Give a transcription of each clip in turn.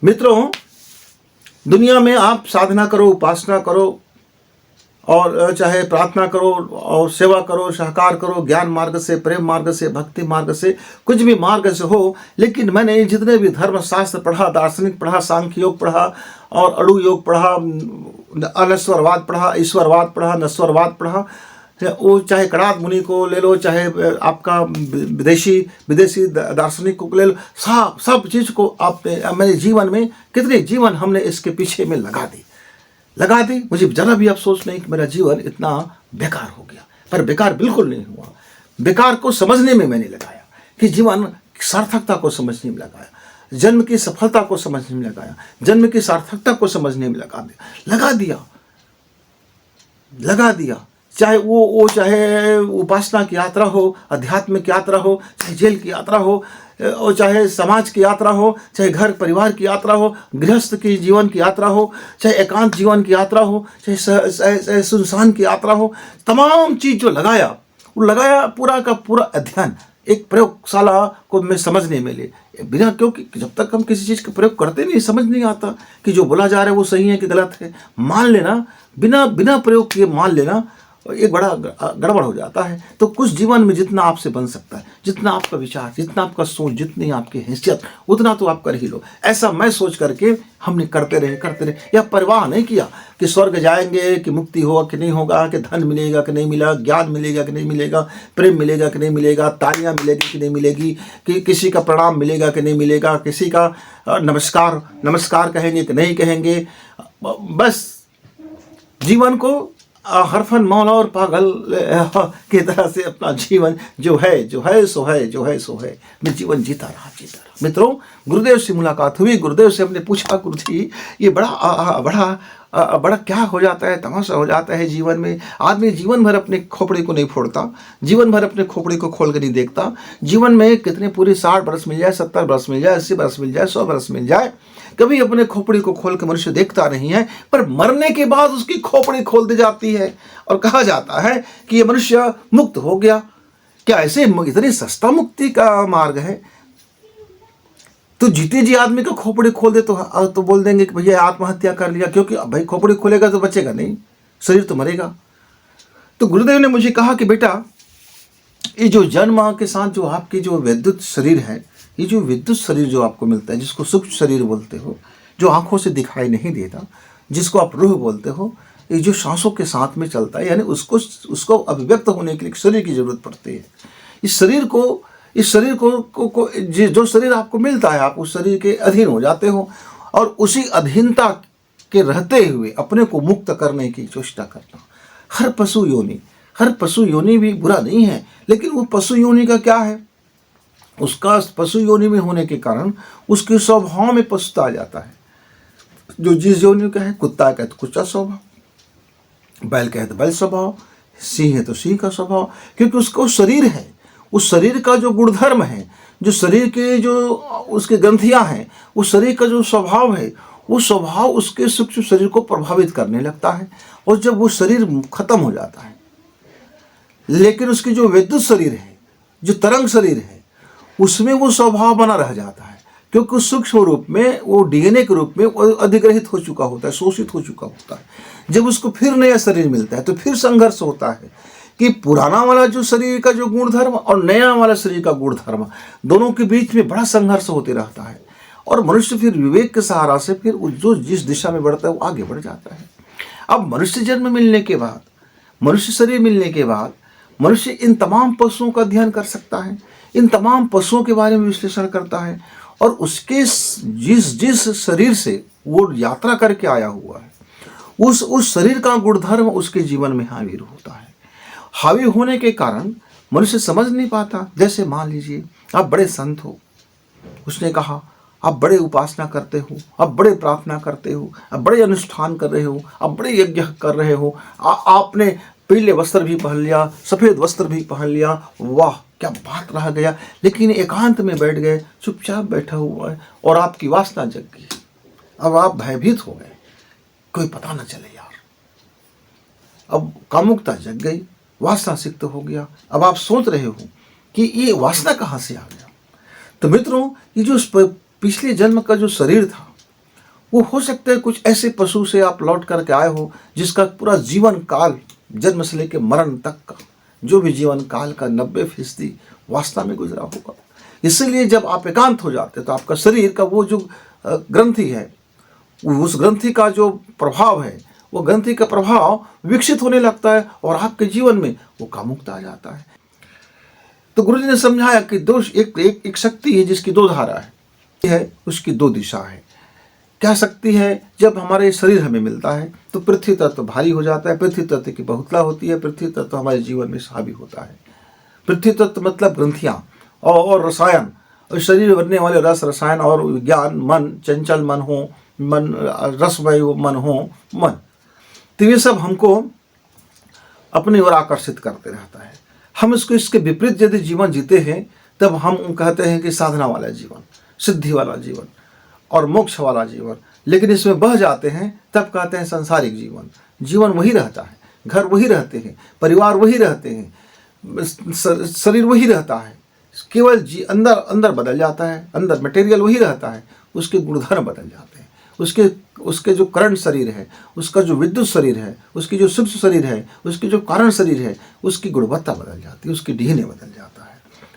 मित्रों, दुनिया में आप साधना करो, उपासना करो और चाहे प्रार्थना करो और सेवा करो, सहकार करो, ज्ञान मार्ग से, प्रेम मार्ग से, भक्ति मार्ग से, कुछ भी मार्ग से हो, लेकिन मैंने जितने भी धर्म शास्त्र पढ़ा, दार्शनिक पढ़ा, सांख्य योग पढ़ा और अणु योग पढ़ा, अनश्वरवाद पढ़ा, ईश्वरवाद पढ़ा, नश्वरवाद पढ़ा, वो चाहे कणाद मुनि को ले लो, चाहे आपका विदेशी दार्शनिक को ले लो, सब चीज़ को आपने मेरे जीवन में कितने जीवन हमने इसके पीछे में लगा दी। मुझे जरा भी अफसोस नहीं कि मेरा जीवन इतना बेकार हो गया, पर बेकार बिल्कुल नहीं हुआ। बेकार को समझने में मैंने लगाया, कि जीवन सार्थकता को समझने में लगाया, जन्म की सफलता को समझने में लगाया, जन्म की सार्थकता को समझने में लगा दिया। चाहे वो चाहे उपासना की यात्रा हो, आध्यात्मिक यात्रा हो, चाहे जेल की यात्रा हो, और चाहे समाज की यात्रा हो, चाहे घर परिवार की यात्रा हो, गृहस्थ की जीवन की यात्रा हो, चाहे एकांत जीवन की यात्रा हो, चाहे सुनसान की यात्रा हो, तमाम चीज़ जो लगाया पूरा का पूरा अध्ययन एक प्रयोगशाला को मैं समझने में ले बिना, क्योंकि जब तक हम किसी चीज़ का प्रयोग करते नहीं, समझ नहीं आता कि जो बोला जा रहा है वो सही है कि गलत है। मान लेना, बिना प्रयोग किए मान लेना एक बड़ा गड़बड़ हो जाता है। तो कुछ जीवन में जितना आपसे बन सकता है, जितना आपका विचार, जितना आपका सोच, जितनी आपकी हैसियत, उतना तो आप कर ही लो। ऐसा मैं सोच करके हमने करते रहे। यह परवाह नहीं किया कि स्वर्ग जाएंगे, कि मुक्ति होगा कि नहीं होगा, कि धन मिलेगा कि नहीं मिलेगा, ज्ञान मिलेगा कि नहीं मिलेगा, प्रेम मिलेगा कि नहीं मिलेगा, तालियां मिलेगी कि नहीं मिलेगी, कि किसी का प्रणाम मिलेगा कि नहीं मिलेगा, किसी का नमस्कार कहेंगे कि नहीं कहेंगे। बस जीवन को हरफन मौला और पागल की तरह से अपना जीवन जो है सो है मैं जीवन जीता रहा। मित्रों, गुरुदेव से मुलाकात हुई। गुरुदेव से हमने पूछा, गुरु जी ये बड़ा क्या हो जाता है, तमाशा हो जाता है जीवन में। आदमी जीवन भर अपने खोपड़ी को नहीं फोड़ता, जीवन भर अपने खोपड़ी को खोल कर नहीं देखता। जीवन में कितने पूरे 60 बरस मिल जाए, 70 बरस मिल जाए, 80 बरस मिल जाए, 100 बरस मिल जाए, कभी अपने खोपड़ी को खोल के मनुष्य देखता नहीं है। पर मरने के बाद उसकी खोपड़ी खोल दी जाती है और कहा जाता है कि ये मनुष्य मुक्त हो गया। क्या ऐसे इतनी सस्ता मुक्ति का मार्ग है? तो जीते जी आदमी का खोपड़ी खोल दे तो बोल देंगे कि भैया आत्महत्या कर लिया, क्योंकि भाई खोपड़ी खोलेगा तो बचेगा नहीं, शरीर तो मरेगा। तो गुरुदेव ने मुझे कहा कि बेटा, ये जो जन्म के साथ जो आपकी जो विद्युत शरीर है, ये जो विद्युत शरीर जो आपको मिलता है, जिसको सूक्ष्म शरीर बोलते हो, जो आंखों से दिखाई नहीं देता, जिसको आप रूह बोलते हो, ये जो सांसों के साथ में चलता है, यानी उसको अभिव्यक्त होने के लिए शरीर की जरूरत पड़ती है। इस शरीर को जो शरीर आपको मिलता है, आप उस शरीर के अधीन हो जाते हो और उसी अधीनता के रहते हुए अपने को मुक्त करने की चेष्टा करना। हर पशु योनि भी बुरा नहीं है, लेकिन वो पशु योनि का क्या है, उसका पशु योनि में होने के कारण उसके स्वभाव में पशुता आ जाता है। जो जिस योनि का है, कुत्ता का है तो कुत्ता स्वभाव, बैल का है तो बैल स्वभाव, सिंह है तो सिंह का स्वभाव, क्योंकि उसको शरीर है, उस शरीर का जो गुणधर्म है, जो शरीर के जो उसके ग्रंथियां हैं, उस शरीर का जो स्वभाव है, वो स्वभाव उसके सूक्ष्म शरीर को प्रभावित करने लगता है। और जब वो शरीर खत्म हो जाता है, लेकिन उसकी जो विद्युत शरीर है, जो तरंग शरीर है, उसमें वो स्वभाव बना रह जाता है, क्योंकि सूक्ष्म रूप में वो डीएनए के रूप में वो अधिग्रहित हो चुका होता है, शोषित हो चुका होता है। जब उसको फिर नया शरीर मिलता है तो फिर संघर्ष होता है कि पुराना वाला जो शरीर का जो गुणधर्म और नया वाला शरीर का गुणधर्म, दोनों के बीच में बड़ा संघर्ष होते रहता है। और मनुष्य फिर विवेक के सहारा से फिर जो जिस दिशा में बढ़ता है वो आगे बढ़ जाता है। अब मनुष्य जन्म मिलने के बाद, मनुष्य शरीर मिलने के बाद, मनुष्य इन तमाम पशुओं का अध्ययन कर सकता है, इन तमाम पशुओं के बारे में विश्लेषण करता है, और उसके जिस शरीर से वो यात्रा करके आया हुआ है, उस शरीर का गुणधर्म उसके जीवन में हावी होता है। हावी होने के कारण मनुष्य समझ नहीं पाता। जैसे मान लीजिए आप बड़े संत हो, उसने कहा आप बड़े उपासना करते हो, आप बड़े प्रार्थना करते हो, आप बड़े अनुष्ठान कर रहे हो, आप बड़े यज्ञ कर रहे हो, आपने पीले वस्त्र भी पहन लिया, सफ़ेद वस्त्र भी पहन लिया, वाह क्या बात रह गया, लेकिन एकांत में बैठ गए, चुपचाप बैठा हुआ है और आपकी वासना जग गई। अब आप भयभीत हो गए, कोई पता न चले यार। अब कामुकता जग गई, वासना सिक्त हो गया। अब आप सोच रहे हो कि ये वासना कहाँ से आ गया। तो मित्रों, ये जो पिछले जन्म का जो शरीर था, वो हो सकता है कुछ ऐसे पशु से आप लौट करके आए हो जिसका पूरा जीवन काल, जन्म से लेकर मरण तक का जो भी जीवन काल का 90% वासना में गुजरा होगा। इसीलिए जब आप एकांत हो जाते हैं तो आपका शरीर का वो जो ग्रंथि है, उस ग्रंथि का जो प्रभाव है, वो ग्रंथि का प्रभाव विकसित होने लगता है और आपके जीवन में वो कामुकता आ जाता है। तो गुरुजी ने समझाया कि दोष एक शक्ति है जिसकी दो धारा है, उसकी दो दिशा है। क्या शक्ति है? जब हमारे शरीर हमें मिलता है तो पृथ्वी तत्व भारी हो जाता है, पृथ्वी तत्व की बहुतला होती है, पृथ्वी तत्व हमारे जीवन में हावी होता है। पृथ्वी तत्व मतलब ग्रंथियाँ और रसायन, और शरीर में बनने वाले रस रसायन और विज्ञान, मन, चंचल मन हो, मन रसमय मन हो, मन, तो ये सब हमको अपनी ओर आकर्षित करते रहता है। हम इसके विपरीत यदि जीवन जीते हैं तब हम कहते हैं कि साधना वाला जीवन, सिद्धि वाला जीवन और मोक्ष वाला जीवन, लेकिन इसमें बह जाते हैं तब कहते हैं सांसारिक जीवन। जीवन वही रहता है, घर वही रहते हैं, परिवार वही रहते हैं, शरीर वही रहता है, केवल अंदर अंदर बदल जाता है, अंदर मटेरियल वही रहता है, उसके गुणधर्म बदल जाते हैं। उसके जो करंट शरीर है, उसका जो विद्युत शरीर है, उसकी जो सूक्ष्म शरीर है, उसकी जो कारण शरीर है, उसकी गुणवत्ता बदल जाती है, उसकी डीएनए बदल जाता है।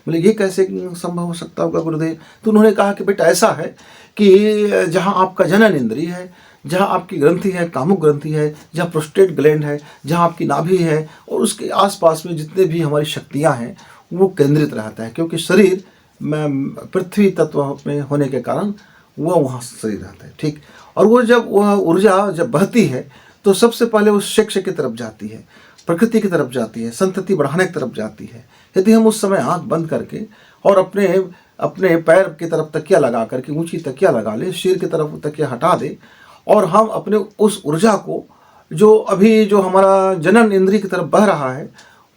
बोले ये कैसे संभव हो सकता होगा गुरुदेव? तो उन्होंने कहा कि बेटा ऐसा है कि जहाँ आपका जनन इंद्रिय है, जहाँ आपकी ग्रंथि है, कामुक ग्रंथि है, जहाँ प्रोस्टेट ग्लैंड है, जहाँ आपकी नाभि है और उसके आसपास में जितने भी हमारी शक्तियाँ हैं वो केंद्रित रहता है, क्योंकि शरीर में पृथ्वी तत्व में होने के कारण वह वहाँ शरीर रहता है। ठीक, और वो जब वह ऊर्जा जब बहती है तो सबसे पहले उस शिक्ष की तरफ जाती है, प्रकृति की तरफ जाती है, संतति बढ़ाने की तरफ जाती है। यदि हम उस समय आंख बंद करके और अपने पैर की तरफ तकिया लगा करके ऊंची तकिया लगा लें, सिर की तरफ तकिया हटा दें और हम अपने उस ऊर्जा को जो हमारा जनन इंद्रिय की तरफ बह रहा है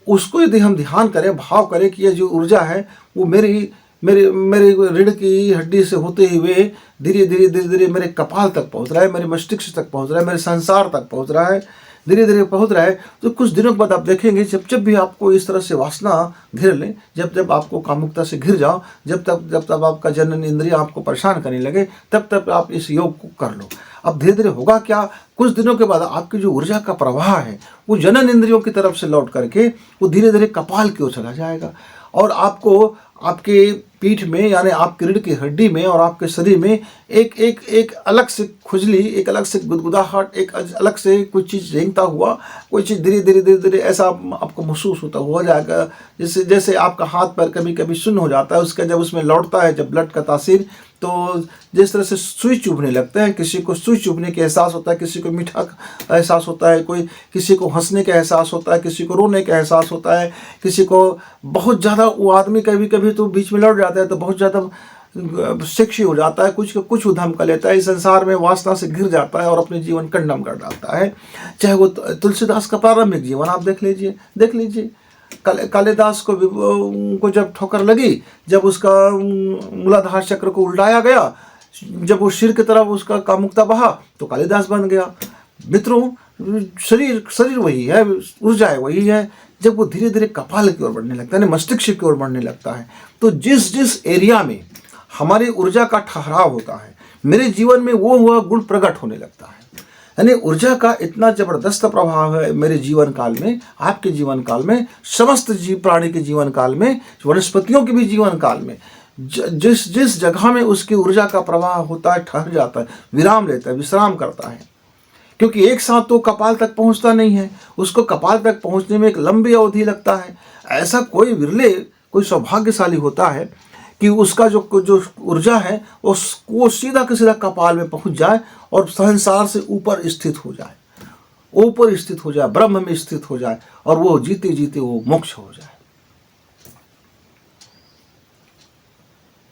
उसको यदि हम ध्यान करें, भाव करें कि ये जो ऊर्जा है वो मेरे रीढ़ की हड्डी से होते हुए धीरे धीरे मेरे कपाल तक पहुंच रहा है, मेरे मस्तिष्क तक पहुंच रहा है, मेरे संसार तक पहुंच रहा है, धीरे धीरे पहुंच रहा है। तो कुछ दिनों के बाद आप देखेंगे जब भी आपको इस तरह से वासना घिर ले, जब आपको कामुकता से घिर जाओ, जब तब आपका जनन इंद्रिय आपको परेशान करने लगे, तब आप इस योग को कर लो। अब धीरे धीरे होगा क्या, कुछ दिनों के बाद आपकी जो ऊर्जा का प्रवाह है वो जनन इंद्रियों की तरफ से लौट करके वो धीरे धीरे कपाल की ओर चला जाएगा और आपको आपके पीठ में यानी आपके रीढ़ की हड्डी में और आपके शरीर में एक अलग से खुजली, एक अलग से गुदगुदाहट, एक अलग से कुछ चीज़ रेंगता हुआ, कोई चीज़ धीरे धीरे ऐसा आपको महसूस होता हुआ जाएगा, जैसे आपका हाथ पैर कभी कभी शून्य हो जाता है, उसका जब उसमें लौटता है जब ब्लड का तासीर, तो जिस तरह से सुई चुभने लगते हैं, किसी को सुई चुभने के एहसास होता है, किसी को मीठा एहसास होता है, किसी को हंसने का एहसास होता है, किसी को रोने का एहसास होता है, किसी को बहुत ज़्यादा, वो आदमी कभी कभी तो बीच में लौट जाता है तो बहुत ज़्यादा सेक्सी हो जाता है, कुछ उधम कर लेता है, इस संसार में वासना से घिर जाता है और अपने जीवन कंडम कर डालता है। चाहे वो तुलसीदास का प्रारंभिक जीवन आप देख लीजिए। कालिदास को जब ठोकर लगी, जब उसका मूलाधार चक्र को उल्टाया गया, जब वो सिर की तरफ उसका कामुकता बहा तो कालिदास बन गया। मित्रों, शरीर वही है, ऊर्जा वही है। जब वो धीरे धीरे कपाल की ओर बढ़ने लगता है, मस्तिष्क की ओर बढ़ने लगता है, तो जिस एरिया में हमारी ऊर्जा का ठहराव होता है, मेरे जीवन में वो हुआ गुण प्रकट होने लगता है। यानी ऊर्जा का इतना जबरदस्त प्रभाव है मेरे जीवन काल में, आपके जीवन काल में, समस्त जीव प्राणी के जीवन काल में, वनस्पतियों के भी जीवन काल में, जिस जगह में उसकी ऊर्जा का प्रवाह होता है, ठहर जाता है, विराम लेता है, विश्राम करता है, क्योंकि एक साथ तो कपाल तक पहुंचता नहीं है, उसको कपाल तक पहुंचने में एक लंबी अवधि लगता है। ऐसा कोई विरले, कोई सौभाग्यशाली होता है कि उसका जो ऊर्जा है वो सीधा के सीधा कपाल में पहुंच जाए और संसार से ऊपर स्थित हो जाए, ब्रह्म में स्थित हो जाए और वो जीते जीते वो मोक्ष हो जाए।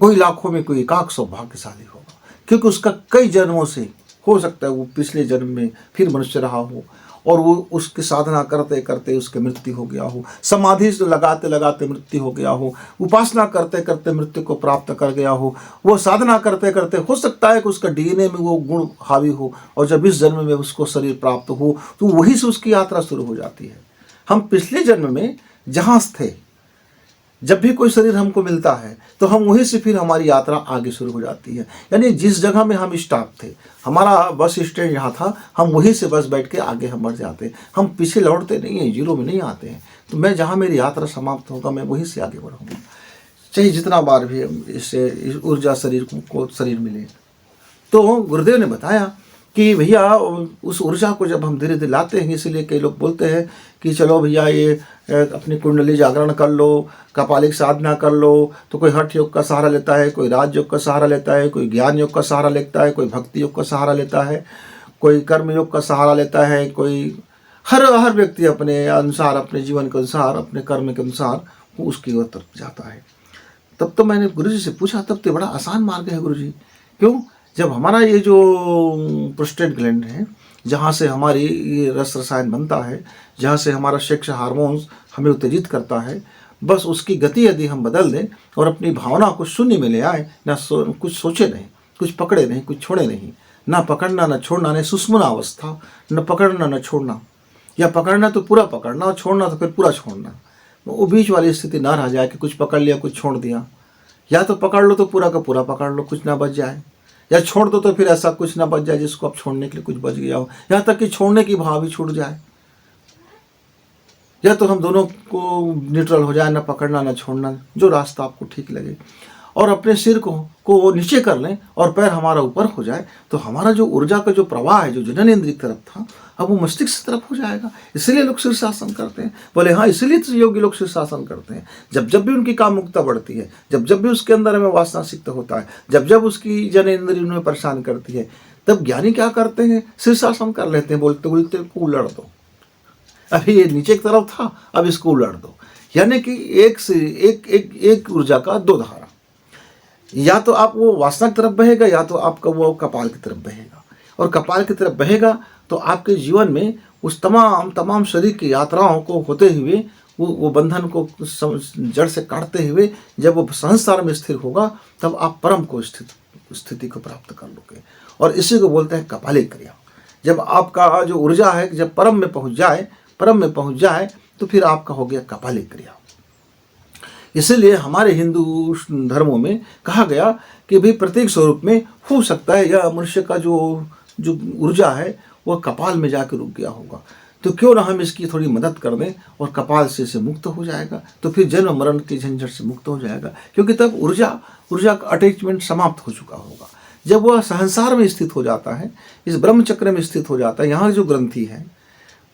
कोई लाखों में कोई एकाक सौभाग्यशाली होगा, क्योंकि उसका कई जन्मों से हो सकता है वो पिछले जन्म में फिर मनुष्य रहा हो और वो उसकी साधना करते करते उसकी मृत्यु हो गया हो, समाधि से लगाते लगाते मृत्यु हो गया हो, उपासना करते करते मृत्यु को प्राप्त कर गया हो, वो साधना करते करते हो सकता है कि उसका डीएनए में वो गुण हावी हो और जब इस जन्म में उसको शरीर प्राप्त हो तो वहीं से उसकी यात्रा शुरू हो जाती है। हम पिछले जन्म में जहाँ थे जब भी कोई शरीर हमको मिलता है तो हम वहीं से फिर हमारी यात्रा आगे शुरू हो जाती है। यानी जिस जगह में हम स्टॉप थे, हमारा बस स्टैंड यहाँ था, हम वहीं से बस बैठ के आगे हम बढ़ जाते हैं। हम पीछे लौटते नहीं हैं, जीरो में नहीं आते हैं। तो मैं जहाँ मेरी यात्रा समाप्त होगा मैं वहीं से आगे बढ़ूँगा, चाहे जितना बार भी इससे इस ऊर्जा शरीर को शरीर मिले। तो गुरुदेव ने बताया कि भैया उस ऊर्जा को जब हम धीरे धीरे लाते हैं, इसीलिए कई लोग बोलते हैं कि चलो भैया ये अपनी कुंडली जागरण कर लो, कपालिक साधना कर लो। तो कोई हठ योग का सहारा लेता है, कोई राज योग का सहारा लेता है, कोई ज्ञान योग का सहारा लेता है, कोई भक्ति योग का सहारा लेता है, कोई कर्म योग का सहारा लेता है, कोई हर व्यक्ति अपने अनुसार, अपने जीवन के अनुसार, अपने कर्म के अनुसार वो उसकी ओर तरफ जाता है। तब तो मैंने गुरुजी से पूछा, तब तो बड़ा आसान मार्ग है गुरुजी। क्यों? जब हमारा ये जो प्रोस्टेट ग्लैंड है, जहाँ से हमारी ये रस रसायन बनता है, जहाँ से हमारा सेक्स हार्मोन्स हमें उत्तेजित करता है, बस उसकी गति यदि हम बदल दें और अपनी भावना को शून्य में ले आए, ना कुछ सोचे नहीं, कुछ पकड़े नहीं, कुछ छोड़े नहीं, ना पकड़ना ना छोड़ना, नहीं सुषुम्ना अवस्था, न पकड़ना न छोड़ना, या पकड़ना तो पूरा पकड़ना और छोड़ना तो फिर पूरा छोड़ना। वो बीच वाली स्थिति ना रह जाए कि कुछ पकड़ लिया कुछ छोड़ दिया। या तो पकड़ लो तो पूरा का पूरा पकड़ लो, कुछ ना बच जाए, या छोड़ दो तो फिर ऐसा कुछ ना बच जाए जिसको आप छोड़ने के लिए कुछ बच गया हो, यहाँ तक कि छोड़ने की भाव भी छूट जाए। या तो हम दोनों को न्यूट्रल हो जाए, ना पकड़ना ना छोड़ना, जो रास्ता आपको ठीक लगे, और अपने सिर को नीचे कर लें और पैर हमारा ऊपर हो जाए, तो हमारा जो ऊर्जा का जो प्रवाह है जो जननेंद्रिय की तरफ था, अब वो मस्तिष्क की तरफ हो जाएगा। इसलिए लोग शीर्षासन करते हैं। बोले हाँ, इसलिए तो योगी लोग शीर्षासन करते हैं। जब जब भी उनकी कामुकता बढ़ती है, जब जब भी उसके अंदर हमें वासना सिक्त होता है, जब जब उसकी जननेंद्रिय उन्हें परेशान करती है, तब ज्ञानी क्या करते हैं? शीर्षासन कर लेते हैं, बोलते बोलते को उलट दो। अभी ये नीचे की तरफ था, अब इसको उलट दो। यानी कि एक ऊर्जा का दो धारा, या तो आप वो वासना की तरफ बहेगा, या तो आपका वो कपाल की तरफ बहेगा। और कपाल की तरफ बहेगा तो आपके जीवन में उस तमाम शरीर की यात्राओं को होते हुए, वो बंधन को जड़ से काटते हुए जब वो संसार में स्थिर होगा, तब आप परम को स्थिति को प्राप्त कर लोगे। और इसी को बोलते हैं कपालिक क्रिया। जब आपका जो ऊर्जा है जब परम में पहुंच जाए तो फिर आपका हो गया कपालिक क्रिया। इसलिए हमारे हिंदू धर्मों में कहा गया कि भाई प्रत्येक स्वरूप में हो सकता है यह मनुष्य का जो ऊर्जा है वह कपाल में जाकर रुक गया होगा, तो क्यों ना हम इसकी थोड़ी मदद कर दें और कपाल से मुक्त हो जाएगा, तो फिर जन्म मरण के झंझट से मुक्त हो जाएगा। क्योंकि तब ऊर्जा का अटैचमेंट समाप्त हो चुका होगा। जब वह संसार में स्थित हो जाता है, इस ब्रह्म चक्र में स्थित हो जाता है, यहाँ जो ग्रंथि है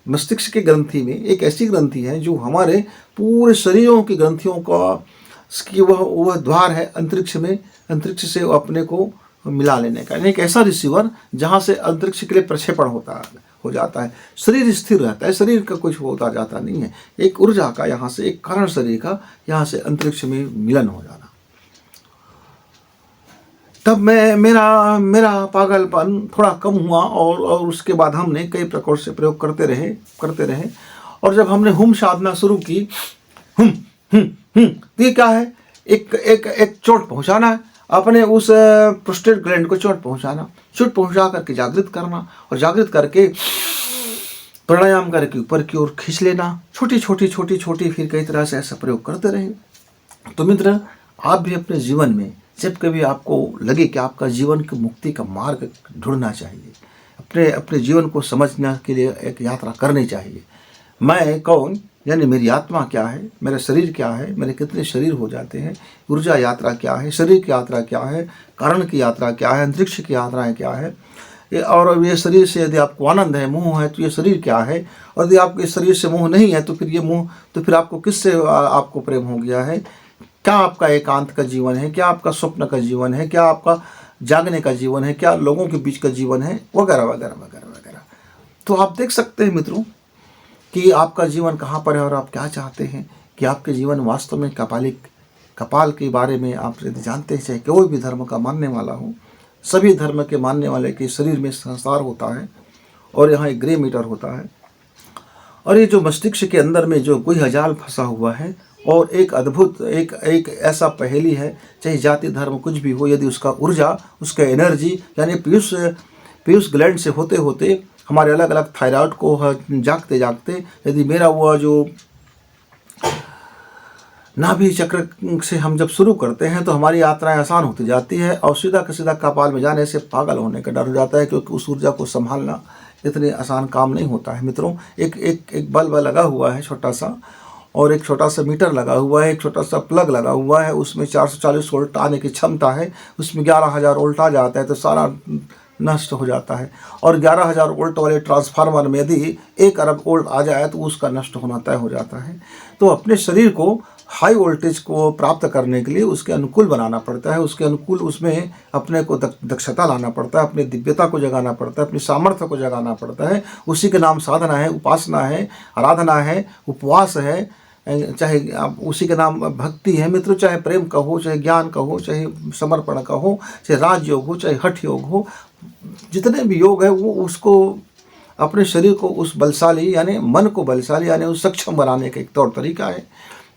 मस्तिष्क के ग्रंथि में एक ऐसी ग्रंथि है जो हमारे पूरे शरीरों की ग्रंथियों का वह द्वार है अंतरिक्ष से अपने को मिला लेने का। एक ऐसा रिसीवर जहाँ से अंतरिक्ष के लिए प्रक्षेपण हो जाता है। शरीर स्थिर रहता है, शरीर का कुछ होता जाता नहीं है। एक ऊर्जा का यहाँ से, एक कारण शरीर का यहाँ से अंतरिक्ष में मिलन हो जाना। तब मेरा पागलपन थोड़ा कम हुआ और उसके बाद हमने कई प्रकार से प्रयोग करते रहे। और जब हमने हुम साधना शुरू की, तो ये क्या है? एक चोट पहुंचाना है अपने उस प्रोस्टेट ग्लैंड को, चोट पहुंचा करके जागृत करना, और जागृत करके प्राणायाम करके ऊपर की ओर खींच लेना, छोटी छोटी फिर कई तरह से ऐसा प्रयोग करते रहे। तो मित्र, आप भी अपने जीवन में जब कभी आपको लगे कि आपका जीवन की मुक्ति का मार्ग ढूंढना चाहिए, अपने जीवन को समझने के लिए एक यात्रा करनी चाहिए। मैं कौन, यानी मेरी आत्मा क्या है, मेरा शरीर क्या है, मेरे कितने शरीर हो जाते हैं, ऊर्जा यात्रा क्या है, शरीर की यात्रा क्या है, कारण की यात्रा क्या है, अंतरिक्ष की यात्राएं क्या है, और ये शरीर से यदि आपको आनंद है, मोह है, तो ये शरीर क्या है, और यदि आपको इस शरीर से मोह नहीं है तो फिर ये मोह, तो फिर आपको किससे आपको प्रेम हो गया है? क्या आपका एकांत का जीवन है, क्या आपका स्वप्न का जीवन है, क्या आपका जागने का जीवन है, क्या लोगों के बीच का जीवन है, वगैरह वगैरह वगैरह वगैरह। तो आप देख सकते हैं मित्रों कि आपका जीवन कहाँ पर है और आप क्या चाहते हैं, कि आपके जीवन वास्तव में कपाल के बारे में आप यदि जानते हैं, चाहे कोई भी धर्म का मानने वाला हो, सभी धर्म के मानने वाले के शरीर में संसार होता है और यहाँ एक ग्रे मीटर होता है, और ये जो मस्तिष्क के अंदर में जो गुह्य जाल फंसा हुआ है, और एक अद्भुत एक ऐसा पहेली है, चाहे जाति धर्म कुछ भी हो, यदि उसका ऊर्जा, उसका एनर्जी, यानी पीयूष ग्लैंड से होते होते हमारे अलग अलग थायराइड को जागते जागते, यदि मेरा वो जो नाभि चक्र से हम जब शुरू करते हैं तो हमारी यात्राएं आसान होती जाती है और सीधा का सीधा कपाल में जाने से पागल होने का डर हो जाता है, क्योंकि उस ऊर्जा को संभालना इतने आसान काम नहीं होता है। मित्रों, एक बल्ब लगा हुआ है छोटा सा, और एक छोटा सा मीटर लगा हुआ है, एक छोटा सा प्लग लगा हुआ है, उसमें 440 वोल्ट आने की क्षमता है, उसमें 11,000 वोल्ट आ जाता है तो सारा नष्ट हो जाता है। और 11,000 वोल्ट वाले ट्रांसफार्मर में यदि 1 अरब वोल्ट आ जाए तो उसका नष्ट होना तय हो जाता है। तो अपने शरीर को हाई वोल्टेज को प्राप्त करने के लिए उसके अनुकूल बनाना पड़ता है, उसके अनुकूल उसमें अपने को दक्षता लाना पड़ता है, अपनी दिव्यता को जगाना पड़ता है, अपनी सामर्थ्य को जगाना पड़ता है। उसी के नाम साधना है, उपासना है, आराधना है, उपवास है, चाहे आप उसी के नाम भक्ति है मित्रों, चाहे प्रेम का हो, चाहे ज्ञान का हो, चाहे समर्पण का हो, चाहे राजयोग हो, चाहे हठ योग हो, जितने भी योग है वो उसको अपने शरीर को उस बलशाली यानी मन को बलशाली यानी उस सक्षम बनाने का एक तौर तरीका है।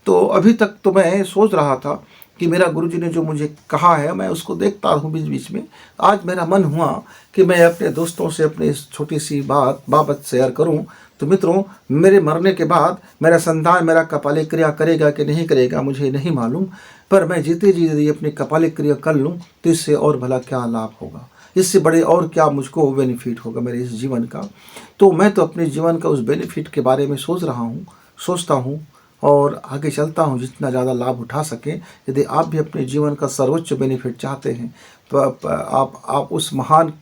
तो अभी तक तो मैं सोच रहा था कि मेरा गुरुजी ने जो मुझे कहा है मैं उसको देखता हूँ बीच बीच में। आज मेरा मन हुआ कि मैं अपने दोस्तों से अपनी इस छोटी सी बाबत शेयर करूँ। तो मित्रों, मेरे मरने के बाद मेरा संतान मेरा कपालिक क्रिया करेगा कि नहीं करेगा मुझे नहीं मालूम, पर मैं जीते जी यदि अपनी कपालिक क्रिया कर लूँ तो इससे और भला क्या लाभ होगा, इससे बड़े और क्या मुझको बेनिफिट होगा मेरे इस जीवन का। तो मैं तो अपने जीवन का उस बेनिफिट के बारे में सोचता हूँ और आगे चलता हूँ जितना ज़्यादा लाभ उठा सकें। यदि आप भी अपने जीवन का सर्वोच्च बेनिफिट चाहते हैं तो आप उस महान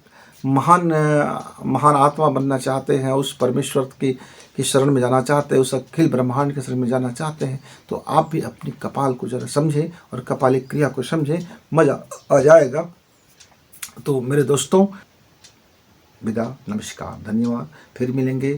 आत्मा बनना चाहते हैं, उस परमेश्वर की शरण में जाना चाहते हैं, उस अखिल ब्रह्मांड के शरण में जाना चाहते हैं, तो आप भी अपनी कपाल को जरा समझें और कपालिक क्रिया को समझें, मज़ा आ जाएगा। तो मेरे दोस्तों, विदा, नमस्कार, धन्यवाद, फिर मिलेंगे।